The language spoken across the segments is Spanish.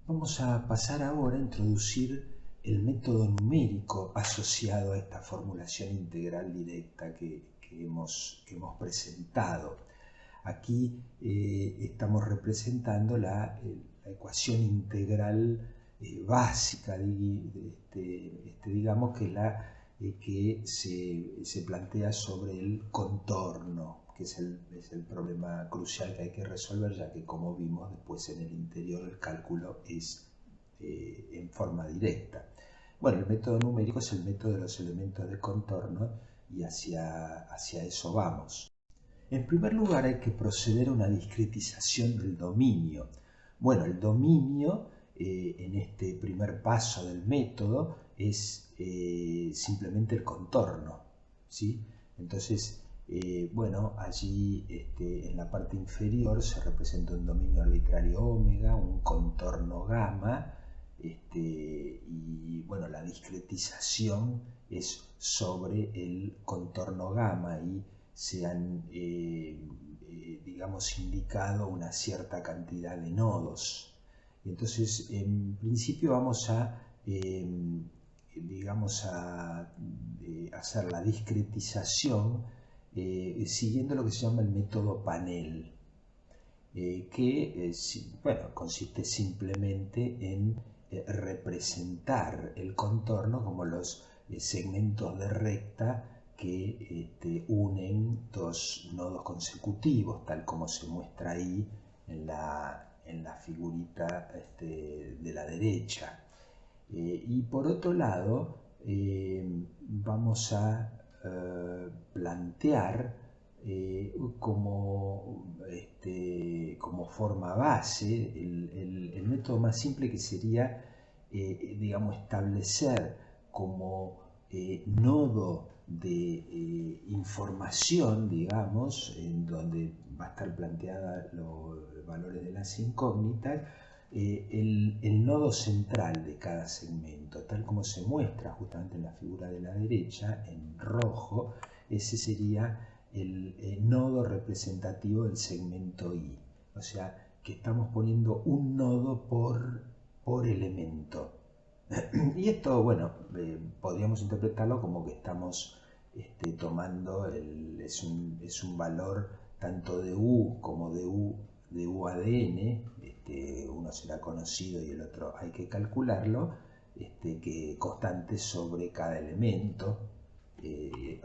Vamos a pasar ahora a introducir el método numérico asociado a esta formulación integral directa que hemos presentado. Aquí estamos representando la ecuación integral básica, digamos que la que se plantea sobre el contorno, que es el problema crucial que hay que resolver, ya que, como vimos después en el interior, el cálculo es en forma directa. Bueno, el método numérico es el método de los elementos de contorno y hacia eso vamos. En primer lugar, hay que proceder a una discretización del dominio. Bueno, el dominio en este primer paso del método es simplemente el contorno, ¿sí? Entonces, bueno, allí en la parte inferior se representa un dominio arbitrario omega, un contorno gamma, y bueno, la discretización es sobre el contorno gamma y se han, digamos, indicado una cierta cantidad de nodos. Y entonces, en principio vamos a, digamos, hacer la discretización siguiendo lo que se llama el método panel, que bueno, consiste simplemente en representar el contorno como los segmentos de recta que unen dos nodos consecutivos, tal como se muestra ahí en la figurita de la derecha. Y por otro lado, vamos a plantear como forma base el método más simple, que sería, digamos, establecer como nodo de información, digamos, en donde va a estar planteada los valores de las incógnitas, el nodo central de cada segmento, tal como se muestra justamente en la figura de la derecha, en rojo. Ese sería el nodo representativo del segmento I. O sea, que estamos poniendo un nodo por elemento. Y esto, bueno, podríamos interpretarlo como que estamos tomando, es un valor tanto de U como de UADN, uno será conocido y el otro hay que calcularlo, que constante sobre cada elemento.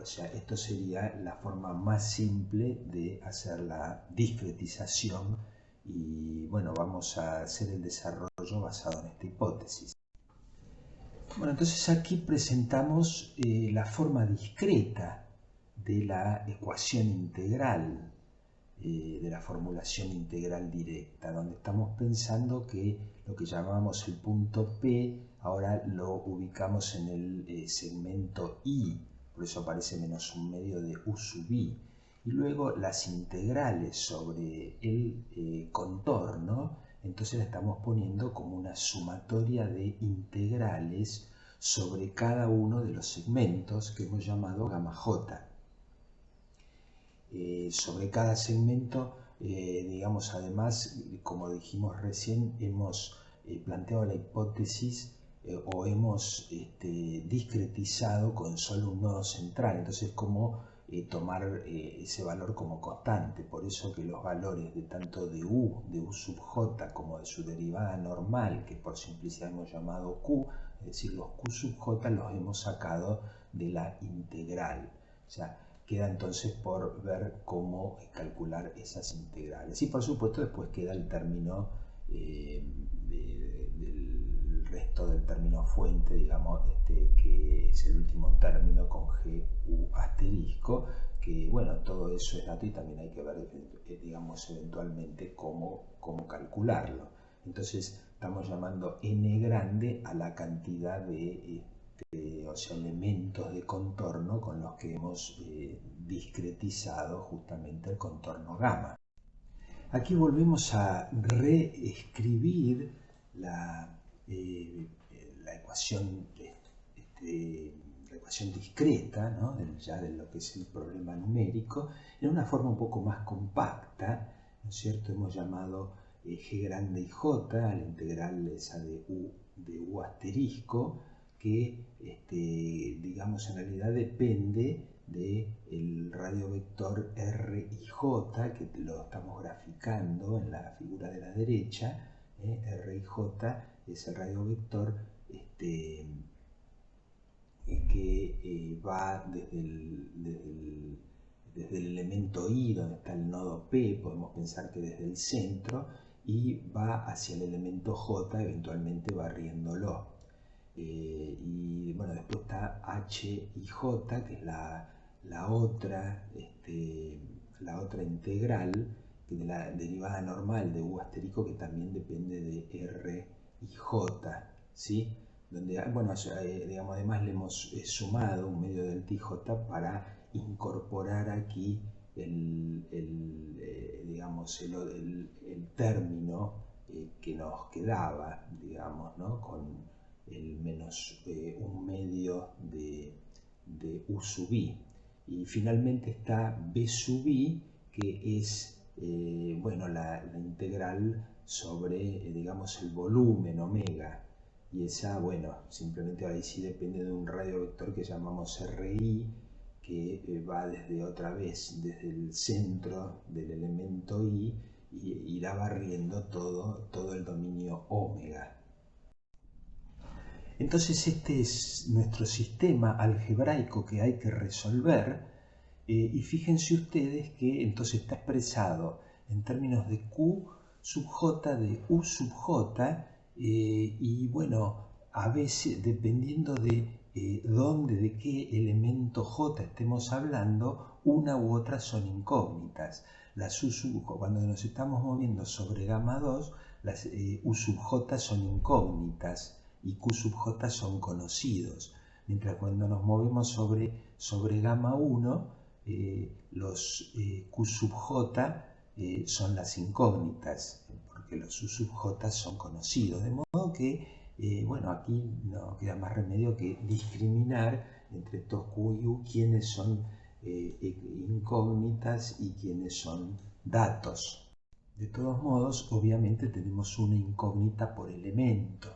O sea, esto sería la forma más simple de hacer la discretización y bueno, vamos a hacer el desarrollo basado en esta hipótesis. Bueno, entonces aquí presentamos la forma discreta de la ecuación integral, de la formulación integral directa, donde estamos pensando que lo que llamamos el punto P ahora lo ubicamos en el segmento I, por eso aparece menos un medio de U sub I. Y luego las integrales sobre el contorno, entonces la estamos poniendo como una sumatoria de integrales sobre cada uno de los segmentos que hemos llamado gamma J. Sobre cada segmento, digamos, además, como dijimos recién, hemos planteado la hipótesis o hemos discretizado con solo un nodo central. Entonces, como tomar ese valor como constante. Por eso que los valores de tanto de U sub J, como de su derivada normal, que por simplicidad hemos llamado Q, es decir, los Q sub J los hemos sacado de la integral. O sea, queda entonces por ver cómo calcular esas integrales. Y por supuesto después queda el término del resto del término fuente, digamos, que es el último término con GU asterisco, que bueno, todo eso es dato y también hay que ver, digamos, eventualmente cómo calcularlo. Entonces estamos llamando n grande a la cantidad de o sea, elementos de contorno con los que hemos discretizado justamente el contorno gamma. Aquí volvemos a reescribir la ecuación, la ecuación discreta, ¿no? Ya de lo que es el problema numérico, en una forma un poco más compacta, ¿no es cierto? Hemos llamado G grande y J, la integral esa de U asterisco, que digamos en realidad depende del radiovector R y J, que lo estamos graficando en la figura de la derecha. R y J es el radiovector que va desde el elemento I, donde está el nodo P, podemos pensar que desde el centro, y va hacia el elemento J, eventualmente barriéndolo. Y bueno, después está H y J, que es la otra integral, que de la derivada normal de U asterisco, que también depende de R y J, ¿sí? Donde, bueno, digamos, además le hemos sumado un medio del TJ para incorporar aquí digamos, el término que nos quedaba, digamos, ¿no? Con el menos un medio de U sub i. Y finalmente está B sub i, que es bueno, la integral sobre, digamos, el volumen omega. Y esa, bueno, simplemente ahí sí depende de un radiovector que llamamos RI, que va desde otra vez, desde el centro del elemento I, y irá barriendo todo el dominio omega. Entonces este es nuestro sistema algebraico que hay que resolver, y fíjense ustedes que entonces está expresado en términos de Q sub J, de U sub J, y bueno, a veces dependiendo de de qué elemento J estemos hablando, una u otra son incógnitas. Las U sub J, cuando nos estamos moviendo sobre gamma 2, las U sub J son incógnitas y Q sub J son conocidos. Mientras cuando nos movemos sobre gamma 1, los Q sub J son las incógnitas, porque los U sub J son conocidos. De modo que, bueno, aquí no queda más remedio que discriminar entre estos Q y U quiénes son incógnitas y quiénes son datos. De todos modos, obviamente tenemos una incógnita por elemento.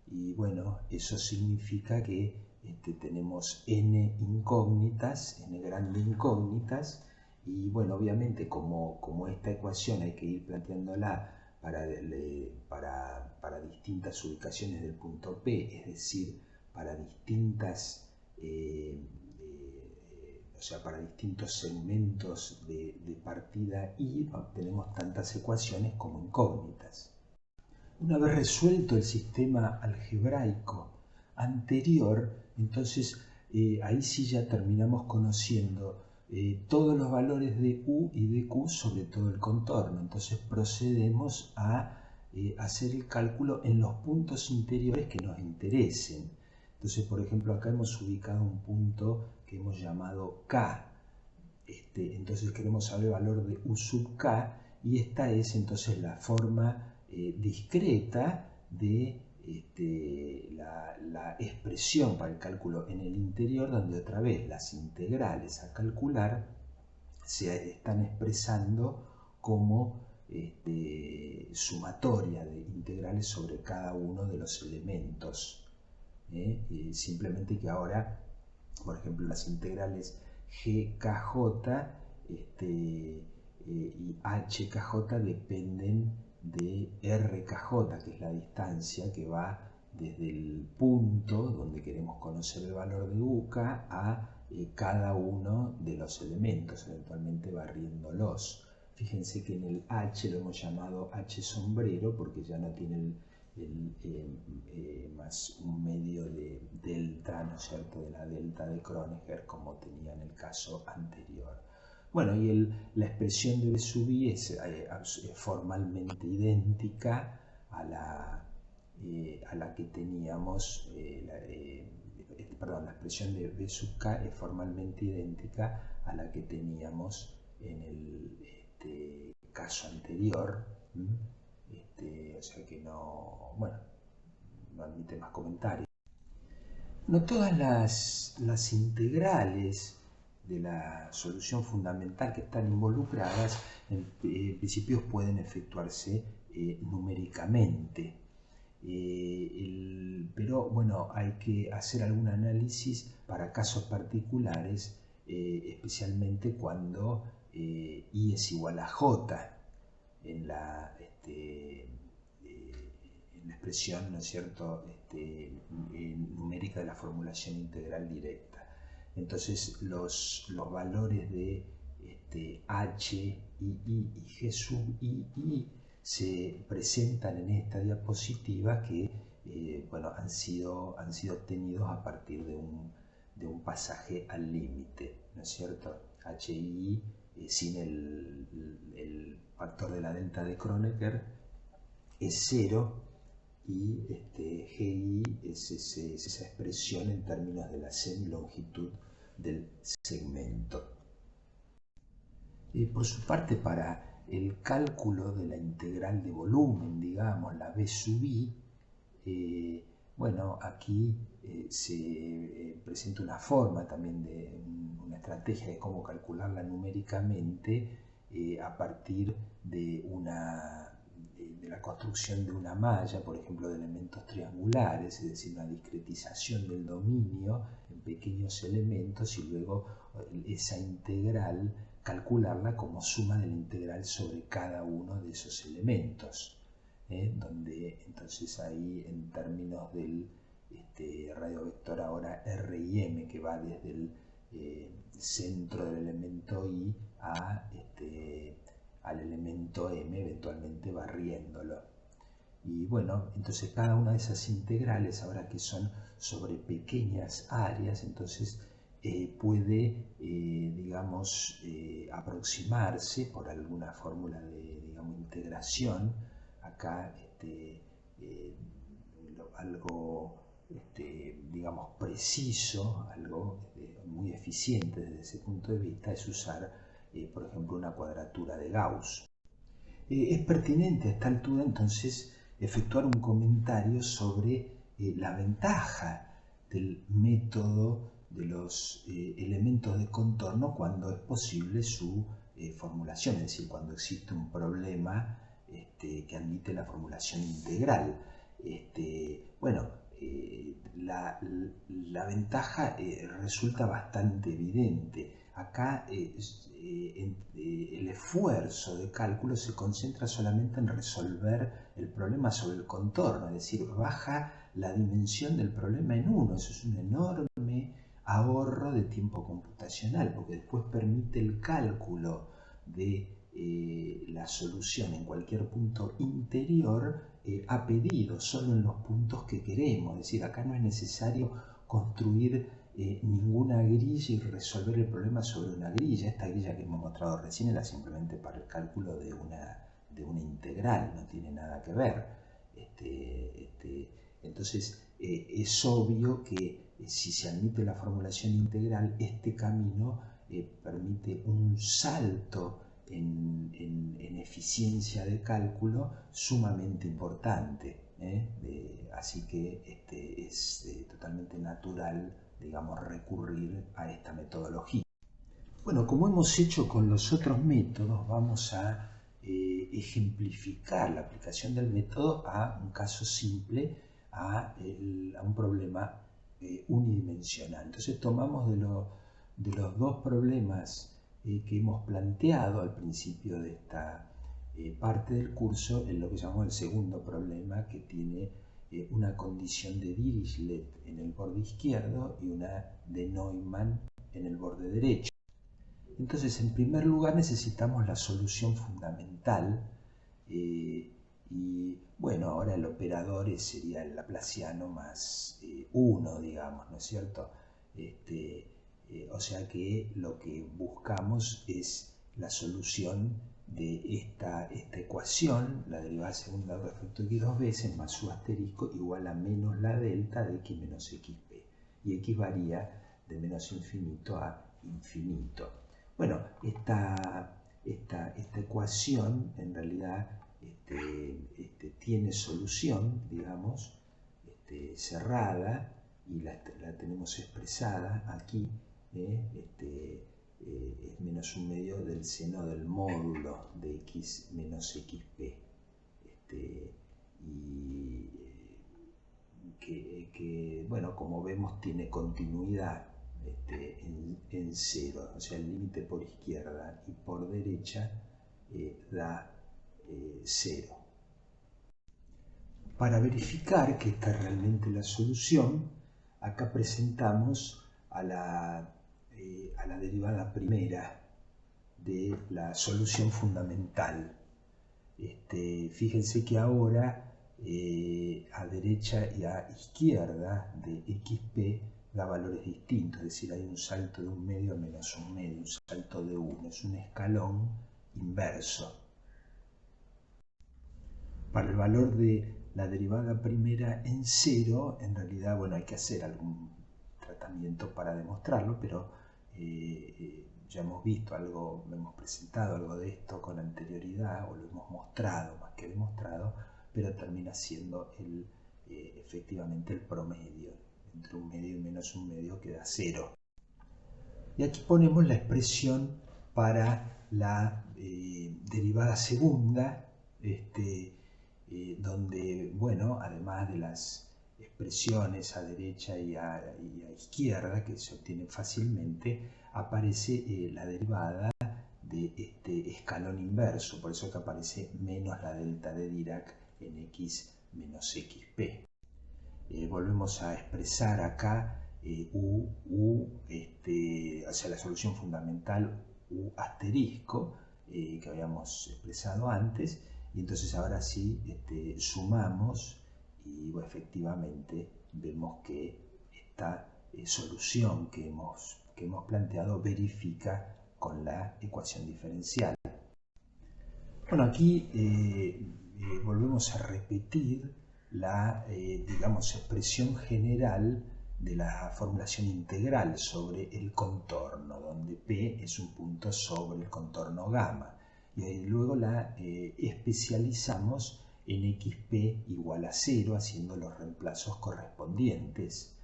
Y bueno, eso significa que tenemos n incógnitas, n grande incógnitas, y bueno, obviamente como esta ecuación hay que ir planteándola para distintas ubicaciones del punto P, es decir, para distintas o sea, para distintos segmentos de partida I, tenemos tantas ecuaciones como incógnitas. Una vez resuelto el sistema algebraico anterior, entonces ahí sí ya terminamos conociendo todos los valores de U y de Q sobre todo el contorno. Entonces procedemos a hacer el cálculo en los puntos interiores que nos interesen. Entonces, por ejemplo, acá hemos ubicado un punto que hemos llamado K. Entonces queremos saber el valor de U sub K, y esta es entonces la forma discreta de la expresión para el cálculo en el interior, donde otra vez las integrales a calcular se están expresando como sumatoria de integrales sobre cada uno de los elementos. Simplemente que ahora, por ejemplo, las integrales GKJ y HKJ dependen de RKJ, que es la distancia que va desde el punto donde queremos conocer el valor de UK a cada uno de los elementos, eventualmente barriéndolos. Fíjense que en el H lo hemos llamado H sombrero porque ya no tiene más un medio de delta, ¿no es cierto?, de la delta de Kronecker como tenía en el caso anterior. Bueno, y la expresión de B sub i es formalmente idéntica a la que teníamos, perdón, la expresión de B sub k es formalmente idéntica a la que teníamos en el caso anterior. O sea que no, bueno, no admite más comentarios. No todas las integrales de la solución fundamental que están involucradas, en principio pueden efectuarse numéricamente. Pero bueno, hay que hacer algún análisis para casos particulares, especialmente cuando I es igual a J en la, en la expresión, ¿no es cierto?, numérica de la formulación integral directa. Entonces los valores de H, I y G sub I se presentan en esta diapositiva que bueno, han sido obtenidos a partir de un pasaje al límite, ¿no es cierto? HI sin el factor de la delta de Kronecker es 0 y GI es esa expresión en términos de la semilongitud del segmento. Por su parte, para el cálculo de la integral de volumen, digamos, la B sub I, bueno, aquí se presenta una forma también de una estrategia de cómo calcularla numéricamente a partir de la construcción de una malla, por ejemplo, de elementos triangulares, es decir, una discretización del dominio en pequeños elementos y luego esa integral calcularla como suma de la integral sobre cada uno de esos elementos, donde entonces ahí en términos del radio vector ahora R y M, que va desde el centro del elemento I al elemento M, eventualmente barriéndolo. Y bueno, entonces cada una de esas integrales, ahora que son sobre pequeñas áreas, entonces puede, digamos, aproximarse por alguna fórmula de, digamos, integración. Acá algo, digamos, preciso, algo muy eficiente desde ese punto de vista es usar, por ejemplo, una cuadratura de Gauss. Es pertinente a esta altura entonces efectuar un comentario sobre la ventaja del método de los elementos de contorno cuando es posible su formulación, es decir, cuando existe un problema que admite la formulación integral. Bueno, la ventaja resulta bastante evidente. Acá el esfuerzo de cálculo se concentra solamente en resolver el problema sobre el contorno, es decir, baja la dimensión del problema en 1. Eso es un enorme ahorro de tiempo computacional, porque después permite el cálculo de la solución en cualquier punto interior a pedido, solo en los puntos que queremos. Es decir, acá no es necesario construir ninguna grilla y resolver el problema sobre una grilla. Esta grilla que hemos mostrado recién era simplemente para el cálculo de una integral, no tiene nada que ver. Entonces es obvio que si se admite la formulación integral, este camino permite un salto en eficiencia de cálculo sumamente importante. Así que es totalmente natural, digamos, recurrir a esta metodología. Bueno, como hemos hecho con los otros métodos, vamos a ejemplificar la aplicación del método a un caso simple, a un problema unidimensional. Entonces tomamos de los dos problemas que hemos planteado al principio de esta parte del curso, en lo que llamamos el segundo problema, que tiene una condición de Dirichlet en el borde izquierdo y una de Neumann en el borde derecho. Entonces, en primer lugar, necesitamos la solución fundamental y, bueno, ahora el operador sería el laplaciano más 1, digamos, ¿no es cierto? O sea que lo que buscamos es la solución de esta ecuación, la derivada segunda respecto a x dos veces más su asterisco igual a menos la delta de x menos xp. Y x varía de menos infinito a infinito. Bueno, esta ecuación en realidad tiene solución, digamos, cerrada, y la tenemos expresada aquí, es menos un medio del seno del módulo de x menos xp. Y que, bueno, como vemos, tiene continuidad en cero, o sea, el límite por izquierda y por derecha da 0. Para verificar que esta es realmente la solución, acá presentamos a la derivada primera de la solución fundamental. Fíjense que ahora a derecha y a izquierda de xp da valores distintos, es decir, hay un salto de un medio a menos un medio, un salto de 1, es un escalón inverso. Para el valor de la derivada primera en 0, en realidad, bueno, hay que hacer algún tratamiento para demostrarlo, pero ya hemos visto algo, hemos presentado algo de esto con anterioridad, o lo hemos mostrado más que demostrado, pero termina siendo efectivamente el promedio. Entre un medio y menos un medio queda 0. Y aquí ponemos la expresión para la derivada segunda, donde, bueno, además de las expresiones a derecha y a izquierda, que se obtienen fácilmente, aparece la derivada de este escalón inverso, por eso que aparece menos la delta de Dirac en x menos xp. Volvemos a expresar acá o sea, la solución fundamental u asterisco que habíamos expresado antes, y entonces ahora sí sumamos y bueno, efectivamente vemos que esta solución que hemos planteado verifica con la ecuación diferencial. Bueno, aquí volvemos a repetir la, digamos, expresión general de la formulación integral sobre el contorno, donde P es un punto sobre el contorno gamma. Y luego la especializamos en xp igual a 0, haciendo los reemplazos correspondientes,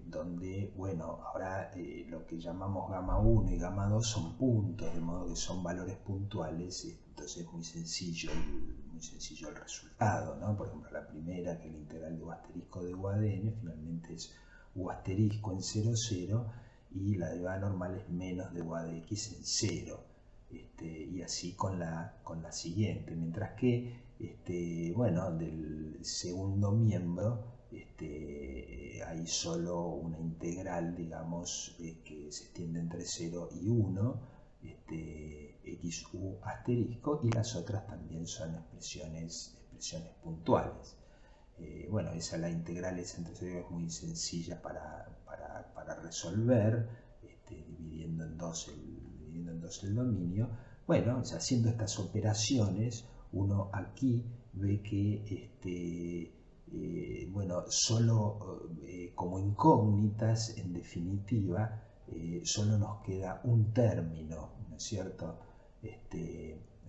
donde, bueno, ahora lo que llamamos gamma 1 y gamma 2 son puntos, de modo que son valores puntuales, entonces es muy sencillo el resultado, ¿no? Por ejemplo, la primera, que es la integral de u asterisco de u a de n, finalmente es u asterisco en 0, 0, y la derivada normal es menos de u a de x en 0. Y así con la siguiente, mientras que, bueno, del segundo miembro hay solo una integral, digamos, que se extiende entre 0 y 1, xu asterisco, y las otras también son expresiones puntuales. Bueno, la integral esa entre 0 es muy sencilla para resolver, dividiendo en dos el dominio. Bueno, haciendo estas operaciones, uno aquí ve que bueno, solo como incógnitas, en definitiva, solo nos queda un término, ¿no es cierto?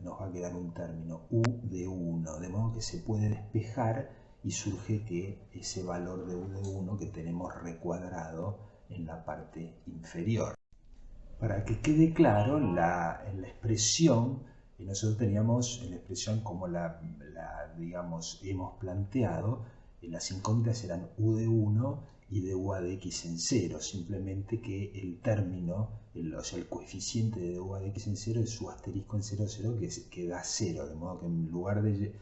Nos va a quedar un término u de 1, de modo que se puede despejar y surge que ese valor de u de 1 que tenemos recuadrado en la parte inferior. Para que quede claro, en la expresión, nosotros teníamos la expresión como digamos, hemos planteado, las incógnitas eran u de 1 y de u a de x en 0, simplemente que el término, o sea, el coeficiente de u a de x en 0 es su asterisco en 0, 0, que da 0, de modo que en lugar de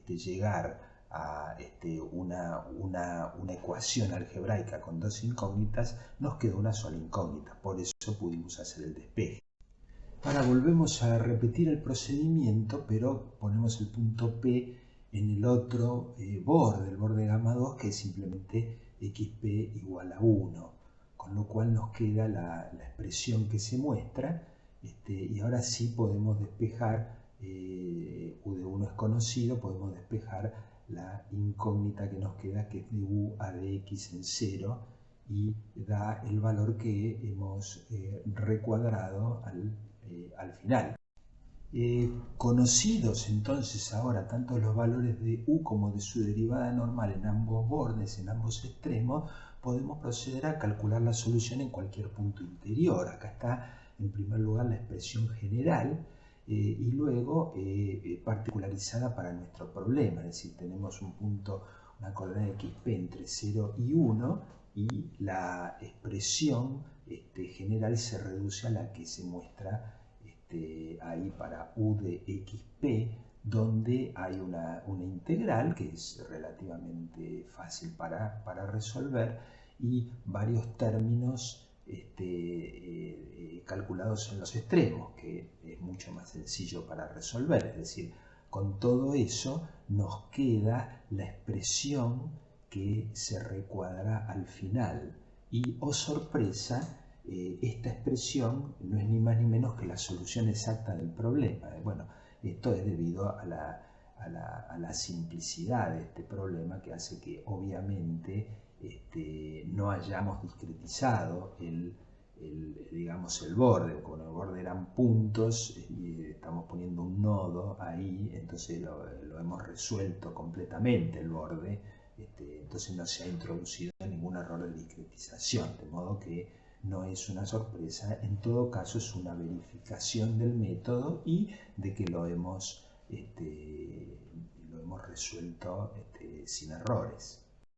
llegar a una ecuación algebraica con dos incógnitas, nos quedó una sola incógnita, por eso pudimos hacer el despeje. Ahora volvemos a repetir el procedimiento, pero ponemos el punto P en el otro borde, el borde gamma 2, que es simplemente xp igual a 1, con lo cual nos queda la expresión que se muestra, y ahora sí podemos despejar, u de 1 es conocido, podemos despejar la incógnita que nos queda, que es de u a de x en 0, y da el valor que hemos recuadrado al final. Conocidos entonces ahora tanto los valores de u como de su derivada normal en ambos bordes, en ambos extremos, podemos proceder a calcular la solución en cualquier punto interior. Acá está en primer lugar la expresión general y luego particularizada para nuestro problema, es decir, tenemos un punto, una coordenada xp entre 0 y 1 y la expresión general se reduce a la que se muestra ahí para u de xp, donde hay una integral que es relativamente fácil para resolver y varios términos calculados en los extremos, que es mucho más sencillo para resolver. Es decir, con todo eso nos queda la expresión que se recuadra al final. Y, oh sorpresa, esta expresión no es ni más ni menos que la solución exacta del problema. Bueno, esto es debido a la simplicidad de este problema, que hace que obviamente no hayamos discretizado digamos, el borde. Con el borde eran puntos y estamos poniendo un nodo ahí, entonces lo hemos resuelto completamente el borde, entonces no se ha introducido ningún error de discretización, de modo que no es una sorpresa, en todo caso es una verificación del método y de que lo hemos resuelto sin errores.